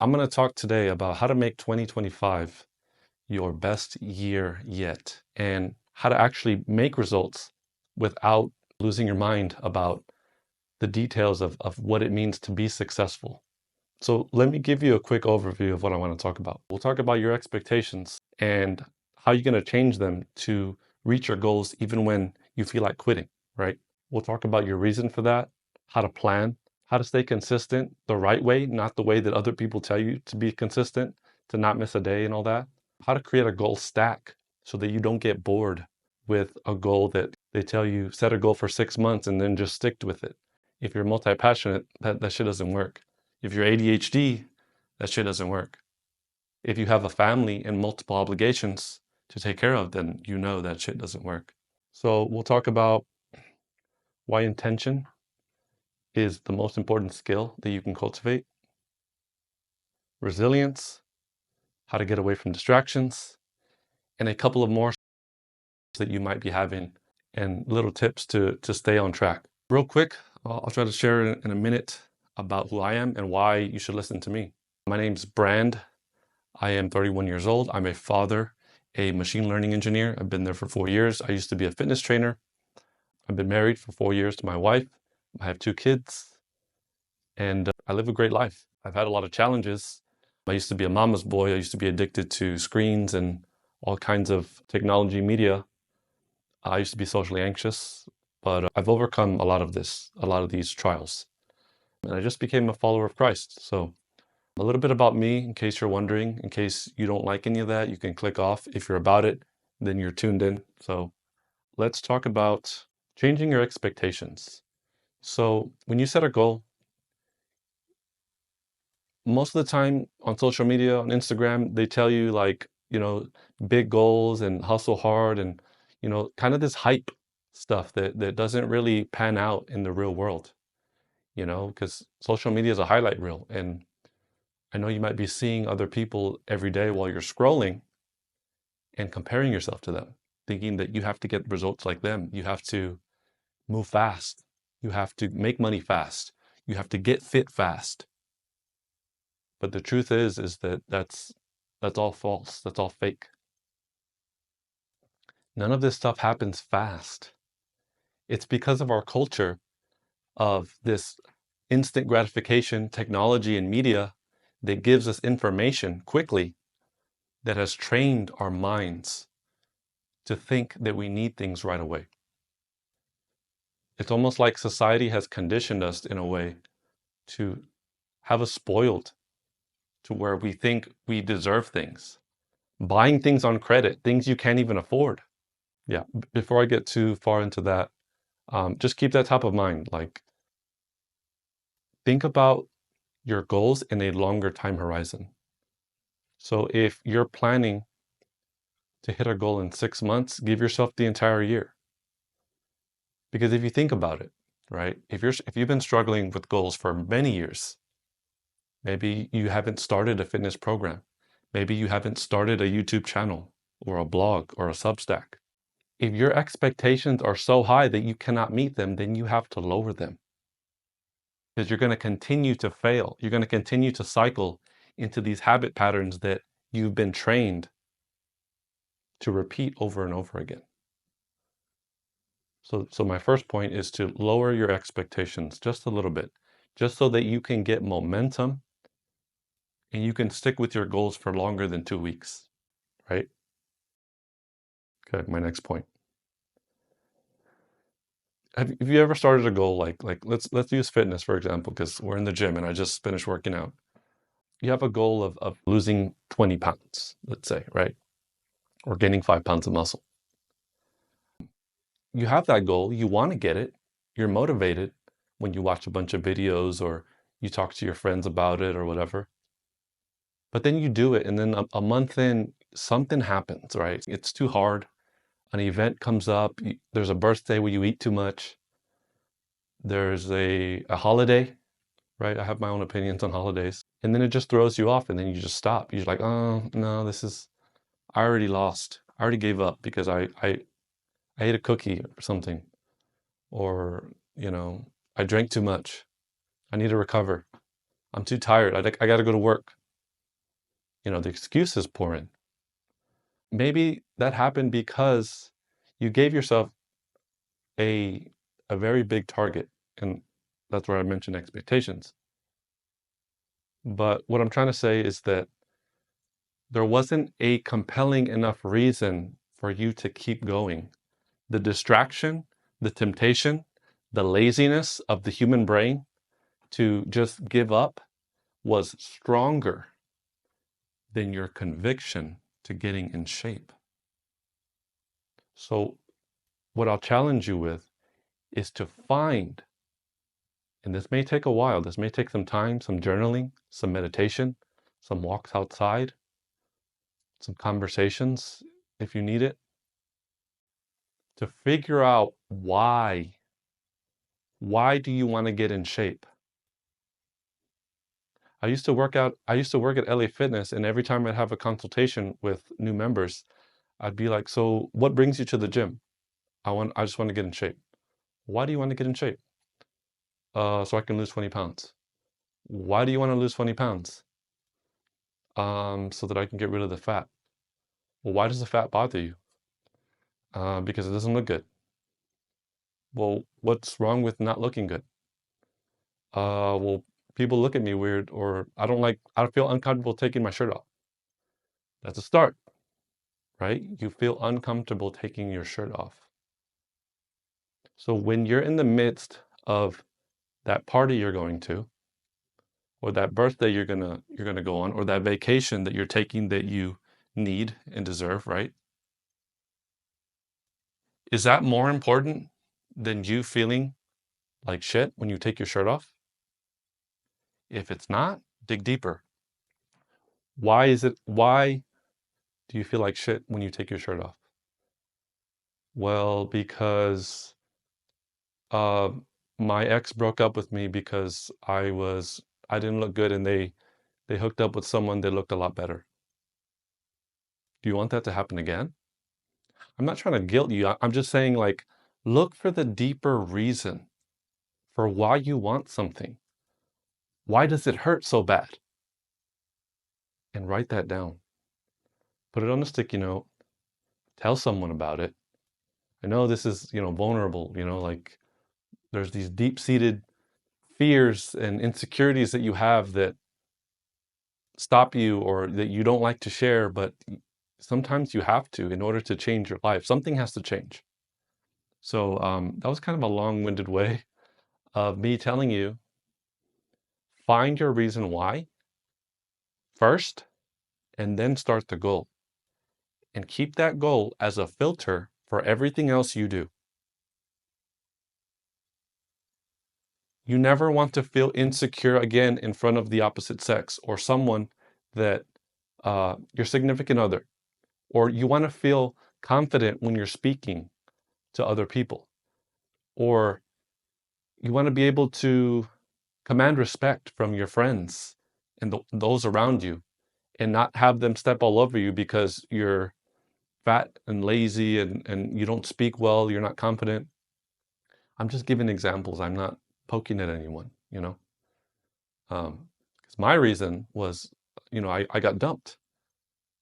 I'm going to talk today about how to make 2025 your best year yet and how to actually make results without losing your mind about the details of what it means to be successful. So let me give you a quick overview of what I want to talk about. We'll talk about your expectations and how you're going to change them to reach your goals even when you feel like quitting, right? We'll talk about your reason for that, how to plan, how to stay consistent the right way, not the way that other people tell you to be consistent, to not miss a day and all that, how to create a goal stack so that you don't get bored with a goal that they tell you set a goal for 6 months and then just stick with it. If you're multi-passionate, that shit doesn't work. If you're ADHD, that shit doesn't work. If you have a family and multiple obligations to take care of, then you know that shit doesn't work. So we'll talk about why intention is the most important skill that you can cultivate, resilience, how to get away from distractions, and a couple of more that you might be having and little tips to stay on track. Real quick, I'll try to share in a minute about who I am and why you should listen to me. My name's Brand. I am 31 years old. I'm a father, a machine learning engineer. I've been there for 4 years. I used to be a fitness trainer. I've been married for 4 years to my wife. I have 2 kids, and I live a great life. I've had a lot of challenges. I used to be a mama's boy. I used to be addicted to screens and all kinds of technology media. I used to be socially anxious, but I've overcome a lot of these trials. And I just became a follower of Christ. So a little bit about me, in case you're wondering, in case you don't like any of that, you can click off. If you're about it, then you're tuned in. So let's talk about changing your expectations. So when you set a goal, most of the time on social media, on Instagram, they tell you like, big goals and hustle hard and, kind of this hype stuff that doesn't really pan out in the real world, because social media is a highlight reel. And I know you might be seeing other people every day while you're scrolling and comparing yourself to them, thinking that you have to get results like them. You have to move fast. You have to make money fast. You have to get fit fast. But the truth is that that's all false. That's all fake. None of this stuff happens fast. It's because of our culture of this instant gratification technology and media that gives us information quickly that has trained our minds to think that we need things right away. It's almost like society has conditioned us in a way to have us spoiled to where we think we deserve things. Buying things on credit, things you can't even afford. Yeah, before I get too far into that, just keep that top of mind. Like, think about your goals in a longer time horizon. So if you're planning to hit a goal in 6 months, give yourself the entire year. Because if you think about it, right, if you've been struggling with goals for many years, maybe you haven't started a fitness program, maybe you haven't started a YouTube channel or a blog or a Substack. If your expectations are so high that you cannot meet them, then you have to lower them. Because you're going to continue to fail. You're going to continue to cycle into these habit patterns that you've been trained to repeat over and over again. So my first point is to lower your expectations just a little bit, just so that you can get momentum and you can stick with your goals for longer than 2 weeks, right? Okay, my next point. Have you ever started a goal like let's use fitness for example, because we're in the gym and I just finished working out. You have a goal of losing 20 pounds, let's say, right? Or gaining 5 pounds of muscle. You have that goal, you want to get it, you're motivated when you watch a bunch of videos or you talk to your friends about it or whatever. But then you do it, and then a month in, something happens, right? It's too hard. An event comes up, there's a birthday where you eat too much, there's a holiday, right? I have my own opinions on holidays. And then it just throws you off, and then you just stop. You're like, oh, no, I already lost. I already gave up because I ate a cookie or something. Or, I drank too much. I need to recover. I'm too tired. I got to go to work. the excuses pour in. Maybe that happened because you gave yourself a very big target, and that's where I mentioned expectations. But what I'm trying to say is that there wasn't a compelling enough reason for you to keep going. The distraction, the temptation, the laziness of the human brain to just give up was stronger than your conviction to getting in shape. So what I'll challenge you with is to find, and this may take a while, this may take some time, some journaling, some meditation, some walks outside, some conversations if you need it, to figure out why. Why do you want to get in shape? I used to work at LA Fitness, and every time I'd have a consultation with new members, I'd be like, so what brings you to the gym? I just want to get in shape. Why do you want to get in shape? So I can lose 20 pounds. Why do you want to lose 20 pounds? So that I can get rid of the fat. Well, why does the fat bother you? Because it doesn't look good. Well, what's wrong with not looking good? Well, people look at me weird, or I feel uncomfortable taking my shirt off. That's a start, right? You feel uncomfortable taking your shirt off. So when you're in the midst of that party you're going to, or that birthday you're gonna go on, or that vacation that you're taking that you need and deserve, right? Is that more important than you feeling like shit when you take your shirt off? If it's not, dig deeper. Why do you feel like shit when you take your shirt off? Well, because uh, my ex broke up with me because I didn't look good, and they hooked up with someone that looked a lot better. Do you want that to happen again? I'm not trying to guilt you. I'm just saying, like, look for the deeper reason for why you want something. Why does it hurt so bad? And write that down. Put it on a sticky note. Tell someone about it. I know this is, vulnerable, like there's these deep-seated fears and insecurities that you have that stop you or that you don't like to share, but sometimes you have to in order to change your life. Something has to change. So that was kind of a long-winded way of me telling you, find your reason why first, and then start the goal. And keep that goal as a filter for everything else you do. You never want to feel insecure again in front of the opposite sex or someone that your significant other, or you want to feel confident when you're speaking to other people, or you want to be able to command respect from your friends and those around you, and not have them step all over you because you're fat and lazy and you don't speak well, you're not confident. I'm just giving examples. I'm not poking at anyone, because my reason was, I got dumped,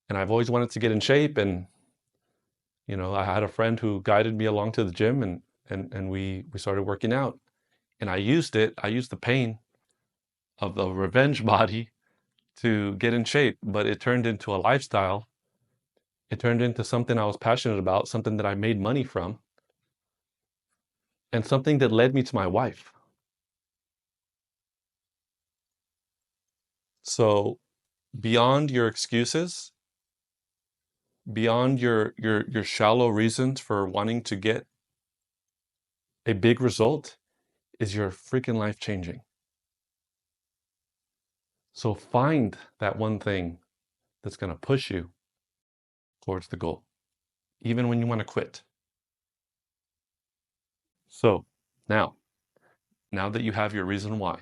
and I've always wanted to get in shape. And, I had a friend who guided me along to the gym, and we started working out, and I used the pain of the revenge body to get in shape, but it turned into a lifestyle. It turned into something I was passionate about, something that I made money from, and something that led me to my wife. So beyond your excuses, beyond your shallow reasons for wanting to get a big result, is your freaking life changing. So find that one thing that's going to push you towards the goal, even when you want to quit. So now that you have your reason why,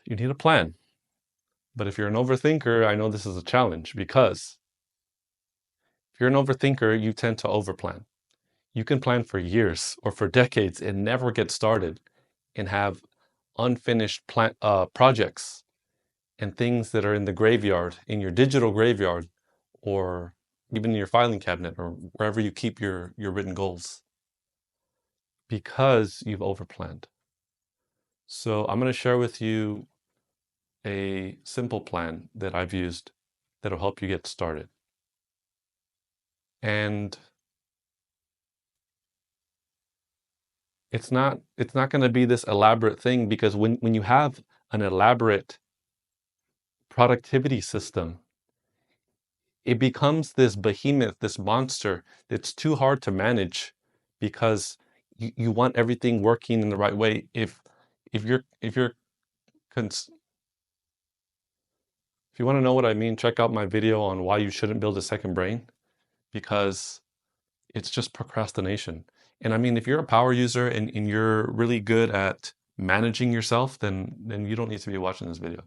you need a plan. But if you're an overthinker, I know this is a challenge, because if you're an overthinker, you tend to overplan. You can plan for years or for decades and never get started, and have unfinished projects and things that are in the graveyard, in your digital graveyard, or even in your filing cabinet or wherever you keep your written goals, because you've overplanned. So I'm going to share with you a simple plan that I've used that'll help you get started. And it's not going to be this elaborate thing, because when you have an elaborate productivity system, it becomes this behemoth, this monster that's too hard to manage, because you want everything working in the right way. If you're if you want to know what I mean, check out my video on why you shouldn't build a second brain, because it's just procrastination. And I mean, if you're a power user and you're really good at managing yourself, then you don't need to be watching this video.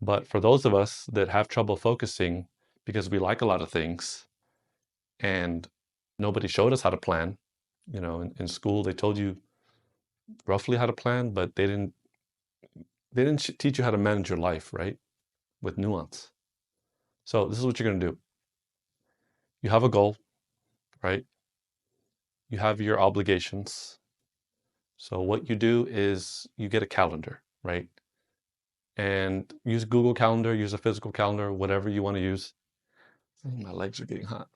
But for those of us that have trouble focusing because we like a lot of things and nobody showed us how to plan, you know, in school they told you roughly how to plan, but they didn't teach you how to manage your life, right? With nuance. So this is what you're going to do. You have a goal, right? You have your obligations. So what you do is you get a calendar, right? And use Google Calendar, use a physical calendar, whatever you want to use. My legs are getting hot.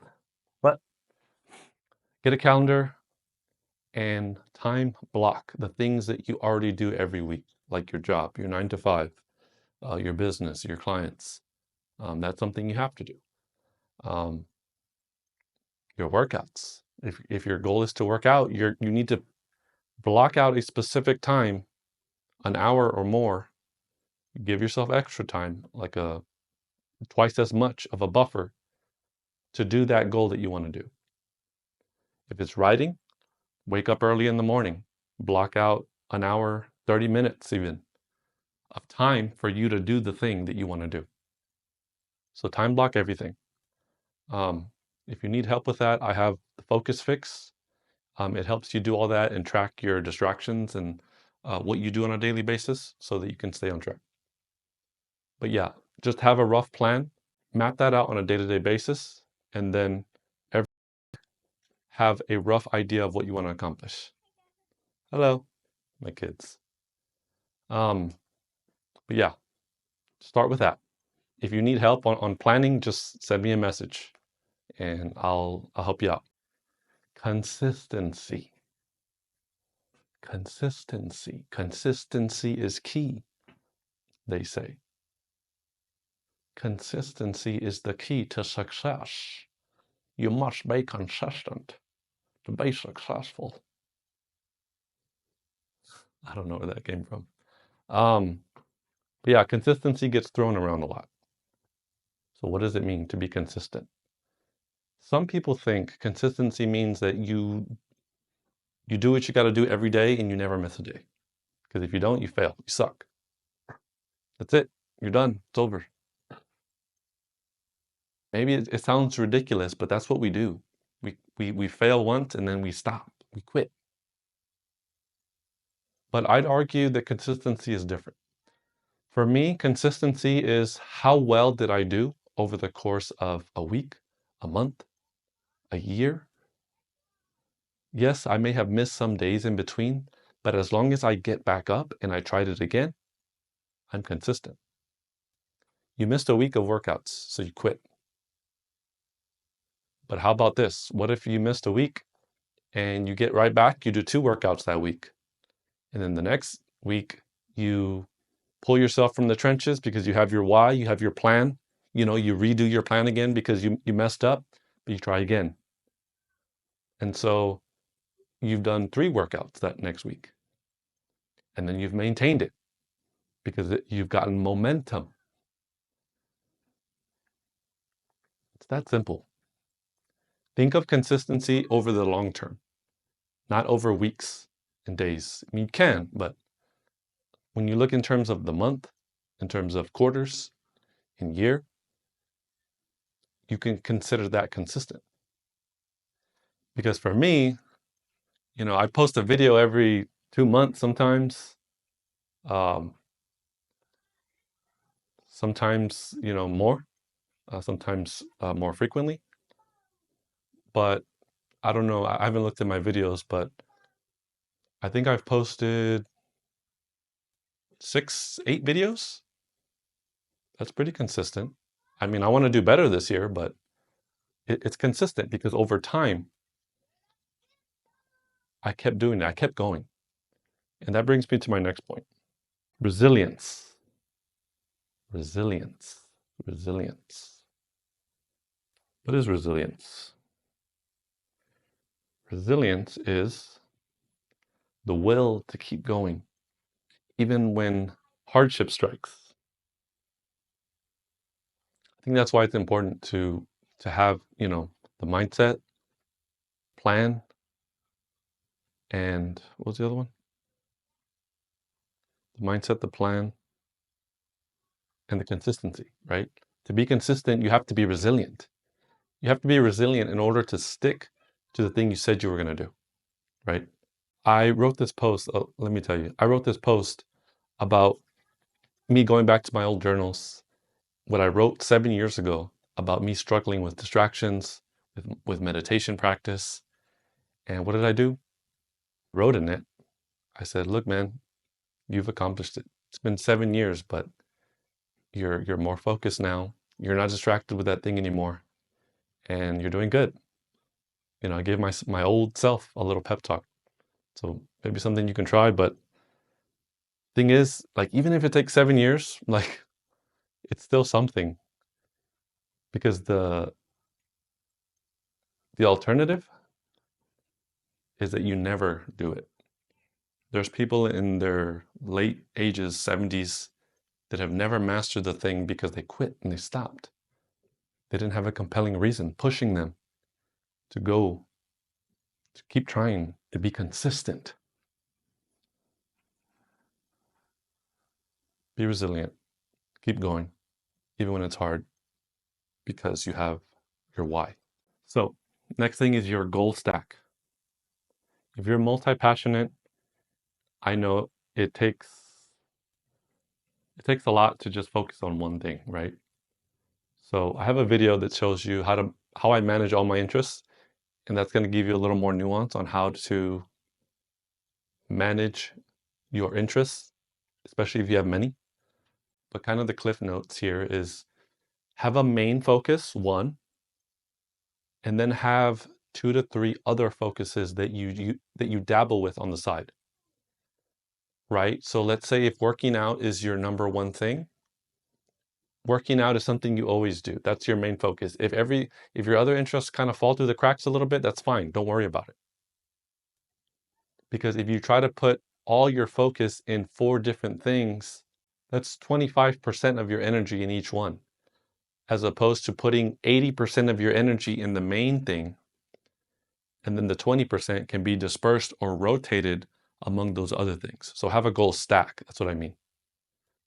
But get a calendar and time block the things that you already do every week, like your job, your 9 to 5, your business, your clients. That's something you have to do. Um, your workouts. If your goal is to work out, you need to block out a specific time, an hour or more. Give yourself extra time, like twice as much of a buffer to do that goal that you want to do. If it's writing, wake up early in the morning, block out an hour, 30 minutes even, of time for you to do the thing that you want to do. So time block everything. If you need help with that, I have the Focus Fix. It helps you do all that and track your distractions and what you do on a daily basis so that you can stay on track. But yeah, just have a rough plan, map that out on a day-to-day basis, and then have a rough idea of what you want to accomplish. Hello, my kids. But yeah, start with that. If you need help on planning, just send me a message and I'll help you out. Consistency. Consistency. Consistency is key, they say. Consistency is the key to success. You must be consistent to be successful. I don't know where that came from. But yeah, consistency gets thrown around a lot. So what does it mean to be consistent? Some people think consistency means that you do what you got to do every day and you never miss a day. Because if you don't, you fail. You suck. That's it. You're done. It's over. Maybe it sounds ridiculous, but that's what we do. We fail once and then we stop. We quit. But I'd argue that consistency is different. For me, consistency is how well did I do over the course of a week, a month, a year? Yes, I may have missed some days in between, but as long as I get back up and I tried it again, I'm consistent. You missed a week of workouts, so you quit. But how about this? What if you missed a week and you get right back, you do 2 workouts that week. And then the next week, you pull yourself from the trenches because you have your why, you have your plan. You know, you redo your plan again because you messed up, but you try again. And so you've done 3 workouts that next week. And then you've maintained it because you've gotten momentum. It's that simple. Think of consistency over the long term, not over weeks and days. I mean, you can, but when you look in terms of the month, in terms of quarters and year, you can consider that consistent. Because for me, you know, I post a video every 2 months sometimes. Sometimes, more, sometimes more frequently. But I don't know. I haven't looked at my videos, but I think I've posted 6, 8 videos. That's pretty consistent. I mean, I want to do better this year, but it's consistent because over time, I kept doing it. I kept going. And that brings me to my next point. Resilience. Resilience. Resilience. What is resilience? Resilience is the will to keep going, even when hardship strikes. I think that's why it's important to have, the mindset, plan, and what was the other one? The mindset, the plan, and the consistency, right? To be consistent, you have to be resilient. You have to be resilient in order to stick to the thing you said you were going to do, right? I wrote this post, let me tell you, I wrote this post about me going back to my old journals, what I wrote 7 years ago about me struggling with distractions, with meditation practice. And what did I do? Wrote in it. I said, look, man, you've accomplished it. It's been 7 years, but you're more focused now. You're not distracted with that thing anymore. And you're doing good. I gave my old self a little pep talk. So maybe something you can try, but thing is, like, even if it takes 7 years, like, it's still something, because the alternative is that you never do it. There's people in their late ages, 70s, that have never mastered the thing because they quit and they stopped. They didn't have a compelling reason pushing them to go, to keep trying, to be consistent. Be resilient. Keep going, even when it's hard, because you have your why. So, next thing is your goal stack. If you're multi-passionate, I know it takes a lot to just focus on one thing, right? So I have a video that shows you how I manage all my interests, and that's going to give you a little more nuance on how to manage your interests, especially if you have many. But kind of the cliff notes here is have a main focus, one, and then have 2 to 3 other focuses that you dabble with on the side, right? So let's say if working out is your number one thing, working out is something you always do. That's your main focus. If your other interests kind of fall through the cracks a little bit, that's fine. Don't worry about it. Because if you try to put all your focus in 4 different things, that's 25% of your energy in each one, as opposed to putting 80% of your energy in the main thing, and then the 20% can be dispersed or rotated among those other things. So have a goal stack. That's what I mean.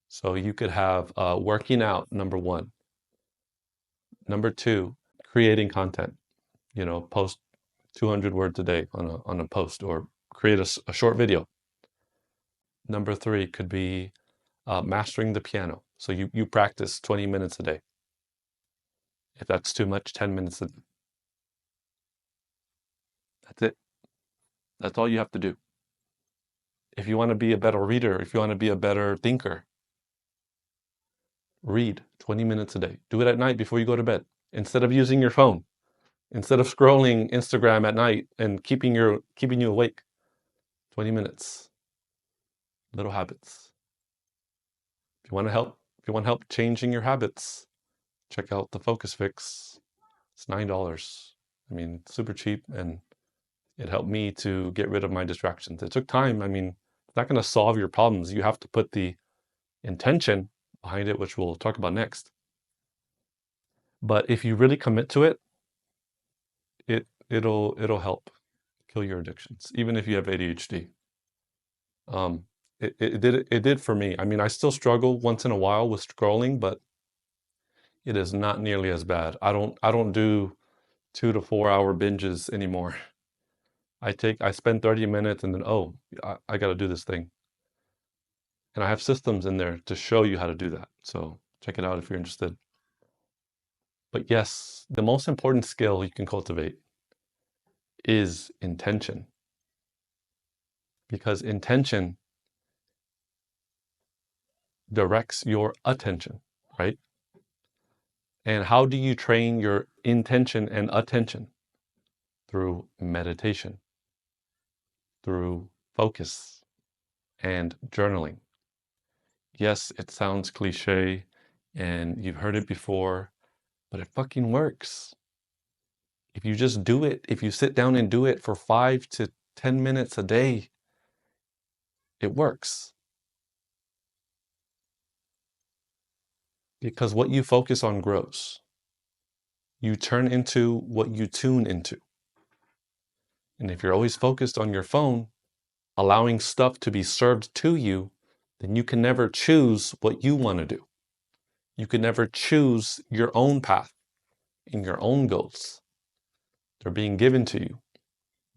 So you could have working out, number one. Number two, creating content. Post 200 words a day on a post, or create a short video. Number three could be mastering the piano. So you practice 20 minutes a day. If that's too much, 10 minutes a day. That's it. That's all you have to do. If you want to be a better reader, if you want to be a better thinker, read 20 minutes a day. Do it at night before you go to bed. Instead of using your phone, instead of scrolling Instagram at night and keeping you awake. 20 minutes. Little habits. If you want help changing your habits, check out the Focus Fix. It's $9. I mean, super cheap, and it helped me to get rid of my distractions. It took time. I mean, it's not going to solve your problems. You have to put the intention behind it, which we'll talk about next. But if you really commit to it, it'll help kill your addictions, even if you have ADHD. It did for me. I mean, I still struggle once in a while with scrolling, but it is not nearly as bad. I don't do 2 to 4 hour binges anymore. I spend 30 minutes and then, I got to do this thing. And I have systems in there to show you how to do that. So Check it out if you're interested. But yes, the most important skill you can cultivate is intention, because intention directs your attention, right? And how do you train your intention and attention? Through meditation, through focus, and journaling. Yes, it sounds cliche and you've heard it before, but it fucking works. If you just do it, if you sit down and do it for 5 to 10 minutes a day, it works. Because what you focus on grows. You turn into what you tune into. And if you're always focused on your phone, allowing stuff to be served to you, then you can never choose what you want to do. You can never choose your own path and your own goals. They're being given to you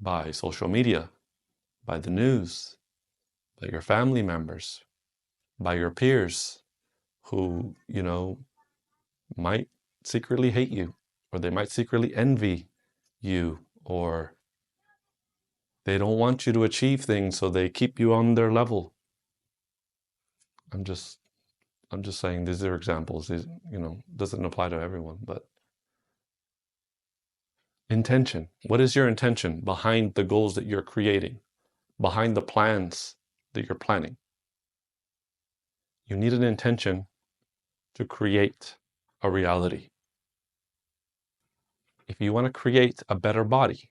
by social media, by the news, by your family members, by your peers who, might secretly hate you, or they might secretly envy you, or they don't want you to achieve things, so they keep you on their level. I'm just saying these are examples. These, doesn't apply to everyone, but intention. What is your intention behind the goals that you're creating, behind the plans that you're planning? You need an intention to create a reality. If you want to create a better body,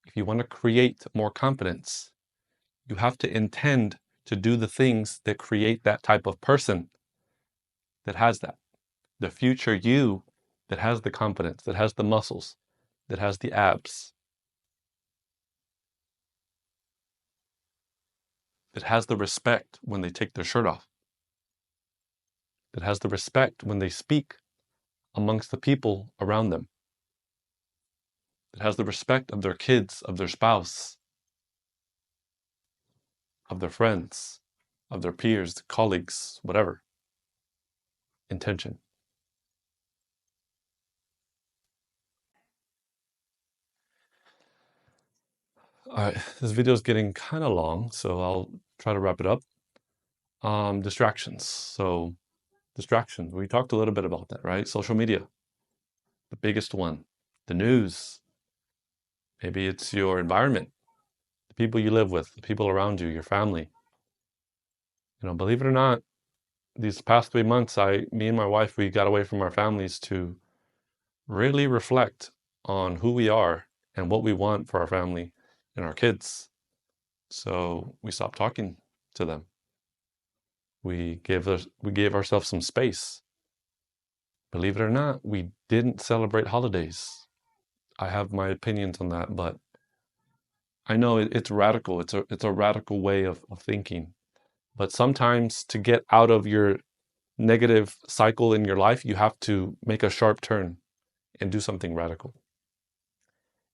if you want to create more confidence, you have to intend to do the things that create that type of person that has that. The future you that has the confidence, that has the muscles, that has the abs, that has the respect when they take their shirt off, that has the respect when they speak amongst the people around them, that has the respect of their kids, of their spouse, of their friends, of their peers, colleagues, whatever. Intention. All right, this video is getting kind of long, so I'll try to wrap it up. Distractions. So distractions, we talked a little bit about that, right? Social media, the biggest one. The news, maybe it's your environment, the people you live with, the people around you, your family. Believe it or not, these past 3 months, me and my wife, we got away from our families to really reflect on who we are and what we want for our family and our kids. So we stopped talking to them. We gave ourselves some space. Believe it or not, we didn't celebrate holidays. I have my opinions on that, but I know it's radical. It's a radical way of thinking. But sometimes to get out of your negative cycle in your life, you have to make a sharp turn and do something radical.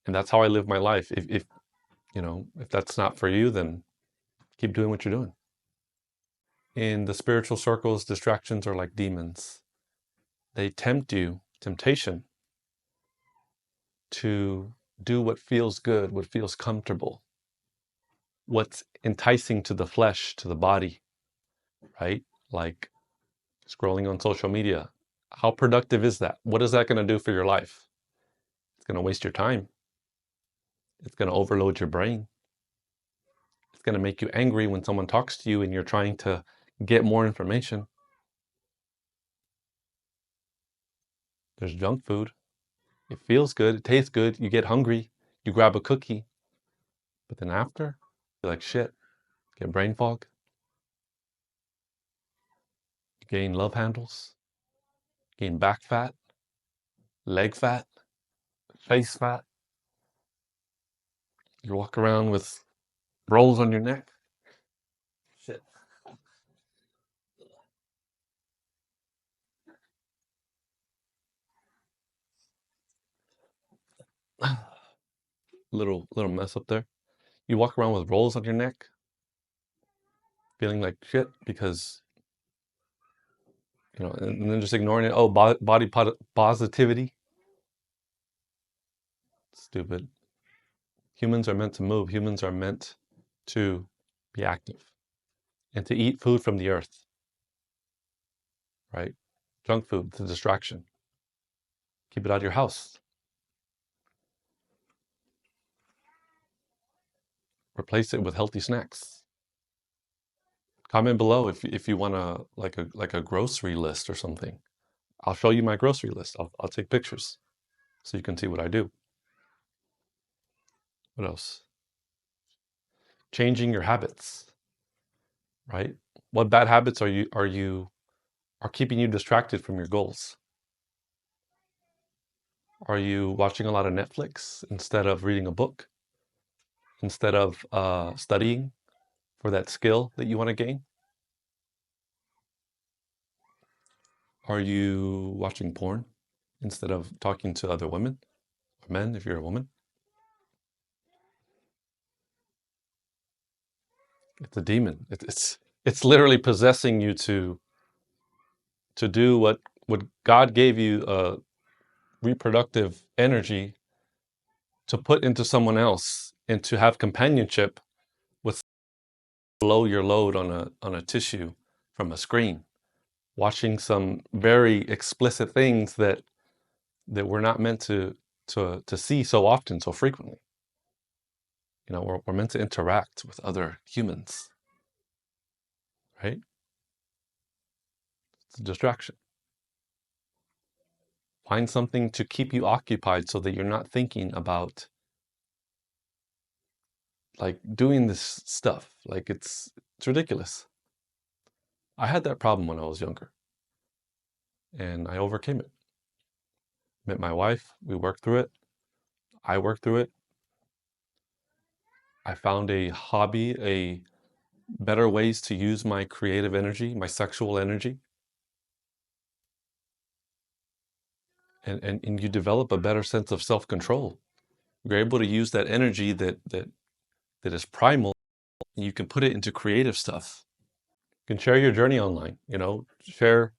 And that's how I live my life. If that's not for you, then keep doing what you're doing. In the spiritual circles, distractions are like demons. They tempt you, temptation, to do what feels good, what feels comfortable, what's enticing to the flesh, to the body, right? Like scrolling on social media. How productive is that? What is that going to do for your life? It's going to waste your time. It's going to overload your brain. It's going to make you angry when someone talks to you and you're trying to get more information. There's junk food. It feels good. It tastes good. You get hungry. You grab a cookie. But then after, you're like, shit, get brain fog. You gain love handles. Gain back fat. Leg fat. Face fat. You walk around with rolls on your neck. Shit. Little mess up there. You walk around with rolls on your neck, feeling like shit because and then just ignoring it. Oh, positivity. Stupid. Humans are meant to move. Humans are meant to be active and to eat food from the earth, right? Junk food, it's a distraction. Keep it out of your house. Replace it with healthy snacks. Comment below if you want a grocery list or something. I'll show you my grocery list. I'll take pictures so you can see what I do. What else? Changing your habits, right? What bad habits are keeping you distracted from your goals? Are you watching a lot of Netflix instead of reading a book? Instead of studying for that skill that you want to gain? Are you watching porn instead of talking to other women or men if you're a woman? It's a demon. It's literally possessing you to do what God gave you reproductive energy to put into someone else and to have companionship with below your load on a tissue from a screen, watching some very explicit things that we're not meant to see so often, so frequently. We're meant to interact with other humans, right? It's a distraction. Find something to keep you occupied so that you're not thinking about like doing this stuff. Like it's ridiculous. I had that problem when I was younger and I overcame it. Met my wife, we worked through it. I worked through it. I found a hobby, a better ways to use my creative energy, my sexual energy. And you develop a better sense of self-control. You're able to use that energy that is primal, and you can put it into creative stuff. You can share your journey online, share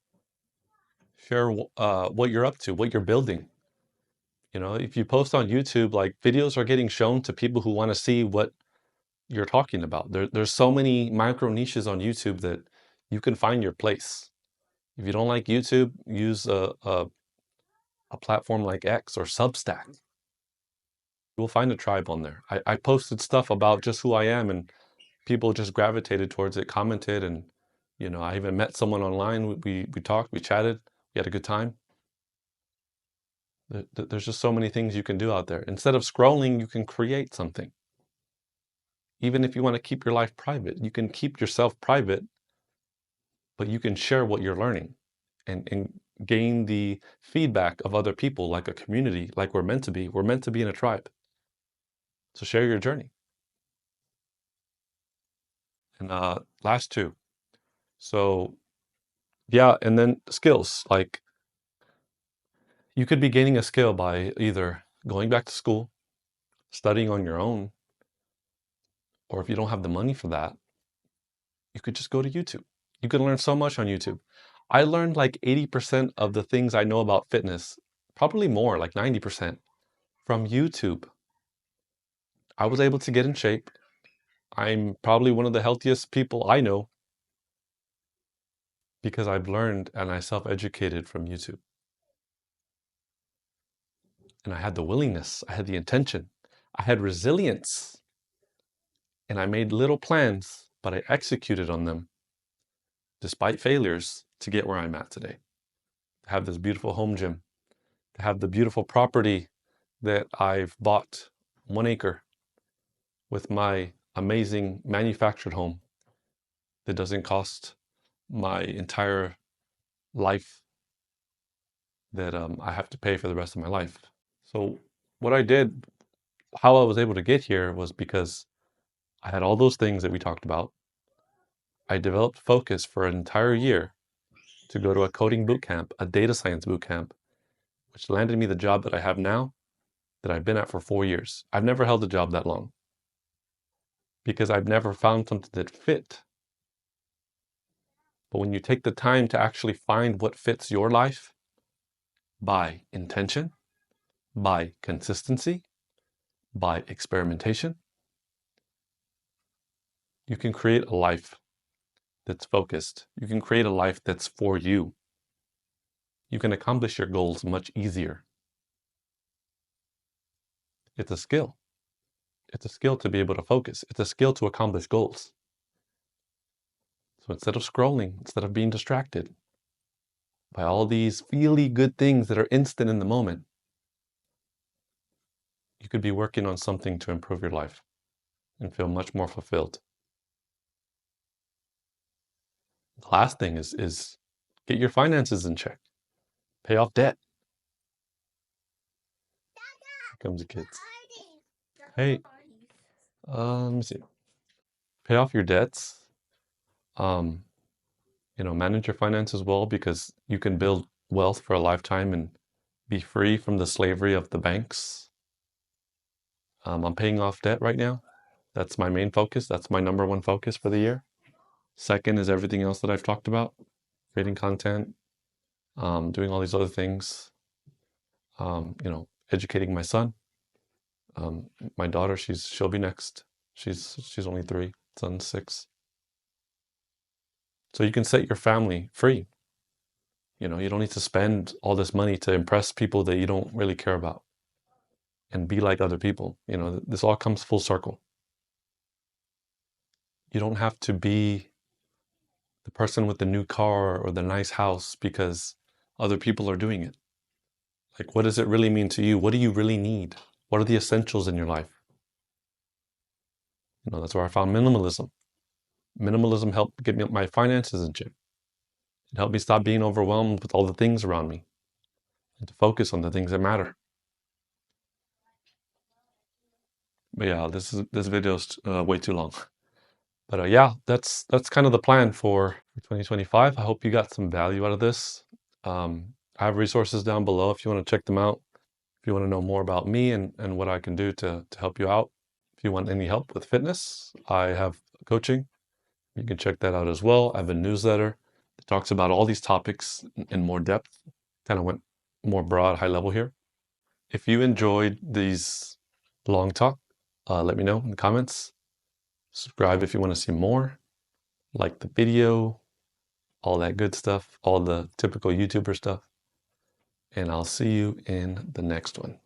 what you're up to, what you're building. If you post on YouTube, like videos are getting shown to people who want to see what you're talking about. There's so many micro niches on YouTube that you can find your place. If you don't like YouTube, use a platform like X or Substack. You will find a tribe on there. I posted stuff about just who I am, and people just gravitated towards it, commented, and I even met someone online. We talked, we chatted, we had a good time. There's just so many things you can do out there. Instead of scrolling, you can create something. Even if you want to keep your life private, you can keep yourself private, but you can share what you're learning and gain the feedback of other people, like a community, like we're meant to be. We're meant to be in a tribe. So share your journey. And last two. So yeah, and then skills. Like you could be gaining a skill by either going back to school, studying on your own, or if you don't have the money for that, you could just go to YouTube. You can learn so much on YouTube. I learned like 80% of the things I know about fitness, probably more, like 90%, from YouTube. I was able to get in shape. I'm probably one of the healthiest people I know because I've learned and I self-educated from YouTube. And I had the willingness, I had the intention, I had resilience, and I made little plans, but I executed on them despite failures to get where I'm at today. To have this beautiful home gym, to have the beautiful property that I've bought, 1 acre, with my amazing manufactured home that doesn't cost my entire life that I have to pay for the rest of my life. So what I did, how I was able to get here was because I had all those things that we talked about. I developed focus for an entire year to go to a coding boot camp, a data science boot camp, which landed me the job that I have now, that I've been at for 4 years. I've never held a job that long because I've never found something that fit. But when you take the time to actually find what fits your life by intention, by consistency, by experimentation, you can create a life that's focused. You can create a life that's for you. You can accomplish your goals much easier. It's a skill. It's a skill to be able to focus. It's a skill to accomplish goals. So instead of scrolling, instead of being distracted by all these feely good things that are instant in the moment, you could be working on something to improve your life and feel much more fulfilled. The last thing is get your finances in check. Pay off debt. Here comes the kids. Hey, let me see. Pay off your debts. Um, manage your finances well, because you can build wealth for a lifetime and be free from the slavery of the banks. I'm paying off debt right now. That's my main focus. That's my number one focus for the year. Second is everything else that I've talked about, creating content, doing all these other things, educating my son. My daughter, she'll be next. She's only 3, son's 6. So you can set your family free. You don't need to spend all this money to impress people that you don't really care about and be like other people. This all comes full circle. You don't have to be the person with the new car or the nice house because other people are doing it. Like, what does it really mean to you? What do you really need? What are the essentials in your life? That's where I found minimalism. Minimalism helped get me my finances in check. It helped me stop being overwhelmed with all the things around me and to focus on the things that matter. But yeah, this video's way too long. But yeah, that's kind of the plan for 2025. I hope you got some value out of this. I have resources down below if you want to check them out. If you want to know more about me and what I can do to help you out. If you want any help with fitness, I have coaching. You can check that out as well. I have a newsletter that talks about all these topics in more depth. Kind of went more broad, high level here. If you enjoyed these long talk, let me know in the comments. Subscribe if you want to see more. Like the video, all that good stuff, all the typical YouTuber stuff. And I'll see you in the next one.